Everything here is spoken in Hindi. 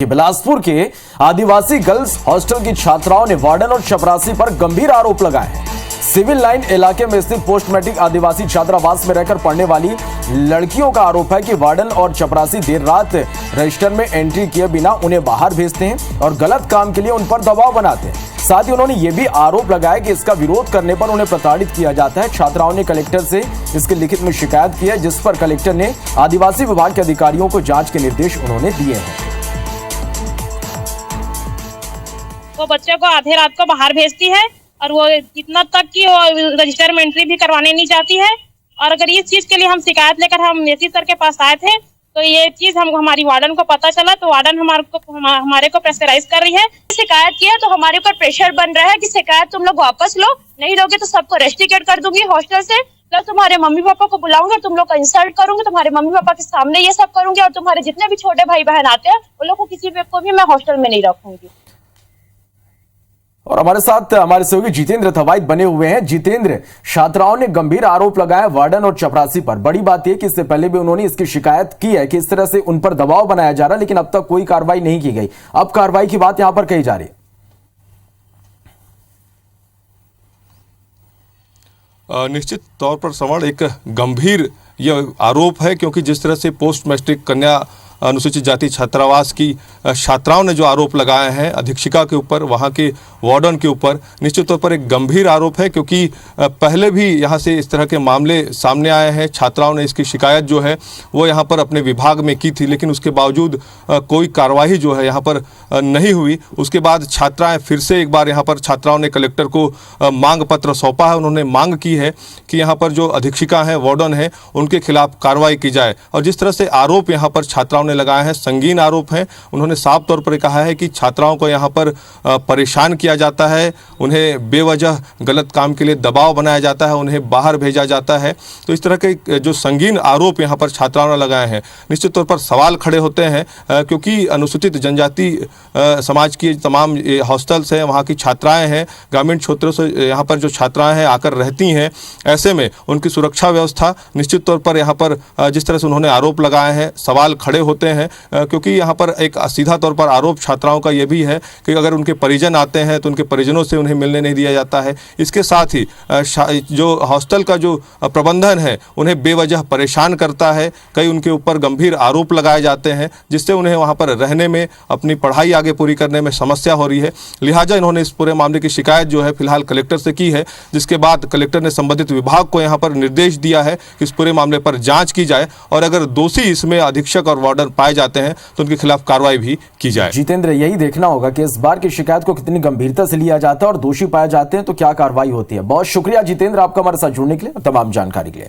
बिलासपुर के आदिवासी गर्ल्स हॉस्टल की छात्राओं ने वार्डन और चपरासी पर गंभीर आरोप लगाए हैं। सिविल लाइन इलाके में स्थित पोस्ट मैट्रिक आदिवासी छात्रावास में रहकर पढ़ने वाली लड़कियों का आरोप है कि वार्डन और चपरासी देर रात रजिस्टर में एंट्री किए बिना उन्हें बाहर भेजते हैं और गलत काम के लिए उन पर दबाव बनाते हैं। साथ ही उन्होंने ये भी आरोप लगाया कि इसका विरोध करने पर उन्हें प्रताड़ित किया जाता है। छात्राओं ने कलेक्टर से इसके लिखित में शिकायत की है, जिस पर कलेक्टर ने आदिवासी विभाग के अधिकारियों को जांच के निर्देश उन्होंने दिए हैं। वो बच्चे को आधे रात को बाहर भेजती है और वो इतना तक कि वो रजिस्टर में एंट्री भी करवाने नहीं जाती है। और अगर इस चीज के लिए हम शिकायत लेकर हम एसी सर के पास आए थे तो ये चीज हमारी वार्डन को पता चला, तो वार्डन हमारे को प्रेशराइज कर रही है। शिकायत की है तो हमारे ऊपर प्रेशर बन रहा है कि शिकायत तुम लोग वापस लो, नहीं लोगे तो सबको रेस्ट्रिकेट कर दूंगी हॉस्टल से, प्लस तुम्हारे मम्मी पापा को बुलाऊंगी, तुम लोग का इंसल्ट करूंगी, तुम्हारे मम्मी पापा के सामने ये सब करूंगी और तुम्हारे जितने भी छोटे भाई बहन आते हैं उन लोग को किसी को भी मैं हॉस्टल में नहीं रखूंगी। और हमारे साथ हमारे सहयोगी जितेंद्र थवाइत बने हुए हैं। जितेंद्र, छात्राओं ने गंभीर आरोप लगाया वार्डन और चपरासी पर। बड़ी बात यह कि इससे पहले भी उन्होंने इसकी शिकायत की है कि इस तरह से उन पर दबाव बनाया जा रहा है, लेकिन अब तक कोई कार्रवाई नहीं की गई। अब कार्रवाई की बात यहां पर कही जा रही है। निश्चित तौर पर श्रवण, एक गंभीर यह आरोप है, क्योंकि जिस तरह से पोस्ट मैट्रिक कन्या अनुसूचित जाति छात्रावास की छात्राओं ने जो आरोप लगाए हैं अधीक्षिका के ऊपर, वहां के वार्डन के ऊपर, निश्चित तौर पर एक गंभीर आरोप है, क्योंकि पहले भी यहां से इस तरह के मामले सामने आए हैं। छात्राओं ने इसकी शिकायत जो है वो यहां पर अपने विभाग में की थी, लेकिन उसके बावजूद कोई कार्यवाही जो है यहां पर नहीं हुई। उसके बाद छात्राएं फिर से एक बार यहां पर छात्राओं ने कलेक्टर को मांग पत्र सौंपा है। उन्होंने मांग की है कि यहाँ पर जो अधीक्षिका हैं, वार्डन हैं, उनके खिलाफ कार्रवाई की जाए। और जिस तरह से आरोप यहाँ पर छात्राओं ने लगाए हैं, संगीन आरोप हैं। उन्होंने साफ तौर पर कहा है कि छात्राओं को यहाँ पर परेशान किया जाता है, उन्हें बेवजह गलत काम के लिए दबाव बनाया जाता है, उन्हें बाहर भेजा जाता है। तो इस तरह के जो संगीन आरोप यहाँ पर छात्राओं ने लगाए हैं, निश्चित तौर पर सवाल खड़े होते हैं, क्योंकि अनुसूचित जनजाति समाज की तमाम हॉस्टल्स हैं, वहाँ की छात्राएँ हैं, ग्रामीण क्षेत्रों से यहाँ पर जो छात्राएँ हैं आकर रहती हैं। ऐसे में उनकी सुरक्षा व्यवस्था, निश्चित तौर पर यहाँ पर जिस तरह से उन्होंने आरोप लगाए हैं, सवाल खड़े होते हैं, क्योंकि यहाँ पर एक सीधा तौर पर आरोप छात्राओं का यह भी है कि अगर उनके परिजन आते हैं तो उनके परिजनों से उन्हें मिलने नहीं दिया जाता है। इसके साथ ही जो हॉस्टल का जो प्रबंधन है उन्हें बेवजह परेशान करता है। कई उनके ऊपर गंभीर आरोप लगाए जाते हैं, जिससे उन्हें वहाँ पर रहने में, अपनी पढ़ाई आगे पूरी करने में समस्या हो रही है। लिहाजा इन्होंने इस पूरे मामले की शिकायत जो है फिलहाल कलेक्टर से की है, जिसके बाद कलेक्टर ने संबंधित विभाग को यहाँ पर निर्देश दिया है कि इस पूरे मामले पर जाँच की जाए और अगर दोषी इसमें अधीक्षक और वार्डन पाए जाते हैं तो उनके खिलाफ कार्रवाई भी की जाए। जितेंद्र, यही देखना होगा कि इस बार की शिकायत को कितनी गंभीरता से लिया जाता है और दोषी पाए जाते हैं तो क्या कार्रवाई होती है। बहुत शुक्रिया जितेंद्र आपका हमारे साथ जुड़ने के लिए और तमाम जानकारी के लिए।